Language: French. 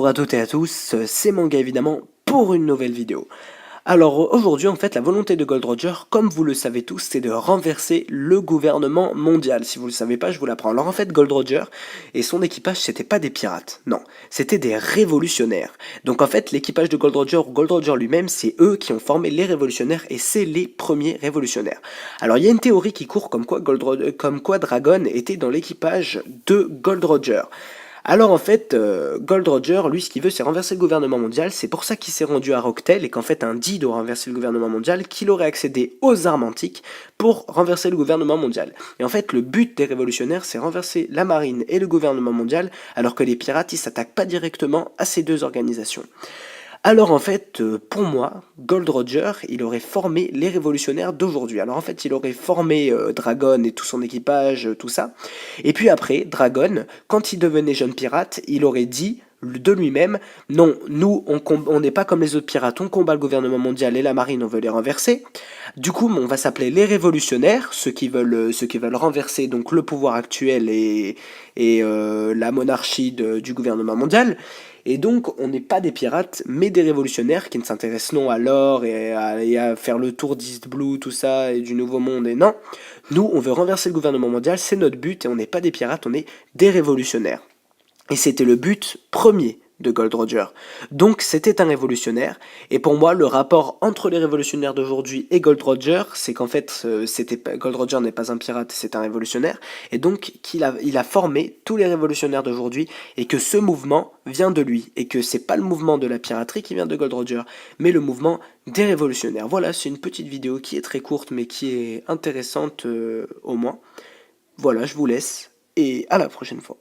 Bonjour à toutes et à tous, c'est Manga évidemment pour une nouvelle vidéo. Alors aujourd'hui en fait la volonté de Gold Roger, comme vous le savez tous, c'est de renverser le gouvernement mondial. Si vous le savez pas, je vous l'apprends. Alors en fait Gold Roger et son équipage c'était pas des pirates, non, c'était des révolutionnaires. Donc en fait l'équipage de Gold Roger lui-même, c'est eux qui ont formé les révolutionnaires et c'est les premiers révolutionnaires. Alors il y a une théorie qui court comme quoi Dragon était dans l'équipage de Gold Roger. Alors en fait, Gold Roger, lui, ce qu'il veut, c'est renverser le gouvernement mondial. C'est pour ça qu'il s'est rendu à Rocktail et qu'en fait, un dit doit renverser le gouvernement mondial, qu'il aurait accédé aux armes antiques pour renverser le gouvernement mondial. Et en fait, le but des révolutionnaires, c'est renverser la marine et le gouvernement mondial, alors que les pirates, ils s'attaquent pas directement à ces deux organisations. Alors en fait, pour moi, Gold Roger, il aurait formé les révolutionnaires d'aujourd'hui. Alors en fait, il aurait formé Dragon et tout son équipage, tout ça. Et puis après, Dragon, quand il devenait jeune pirate, il aurait dit de lui-même, non, nous, on n'est pas comme les autres pirates, on combat le gouvernement mondial et la marine, on veut les renverser. Du coup, on va s'appeler les révolutionnaires, ceux qui veulent renverser donc le pouvoir actuel et la monarchie du gouvernement mondial. Et donc, on n'est pas des pirates, mais des révolutionnaires qui ne s'intéressent non à l'or et à faire le tour d'East Blue, tout ça, et du Nouveau Monde, et non. Nous, on veut renverser le gouvernement mondial, c'est notre but, et on n'est pas des pirates, on est des révolutionnaires. Et c'était le but premier de Gold Roger. Donc c'était un révolutionnaire, et pour moi le rapport entre les révolutionnaires d'aujourd'hui et Gold Roger, c'est qu'en fait Gold Roger n'est pas un pirate, c'est un révolutionnaire, et donc il a formé tous les révolutionnaires d'aujourd'hui, et que ce mouvement vient de lui, et que c'est pas le mouvement de la piraterie qui vient de Gold Roger, mais le mouvement des révolutionnaires. Voilà, c'est une petite vidéo qui est très courte, mais qui est intéressante au moins. Voilà, je vous laisse, et à la prochaine fois.